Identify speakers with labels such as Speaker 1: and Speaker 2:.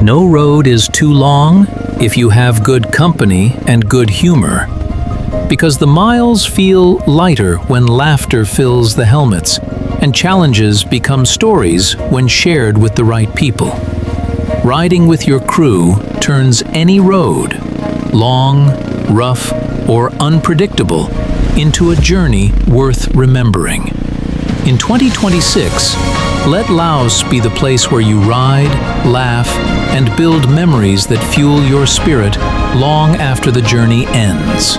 Speaker 1: No road is too long if you have good company and good humor. Because the miles feel lighter when laughter fills the helmets, and challenges become stories when shared with the right people. Riding with your crew turns any road, long, rough, or unpredictable, into a journey worth remembering. In 2026, let Laos be the place where you ride, laugh, and build memories that fuel your spirit long after the journey ends.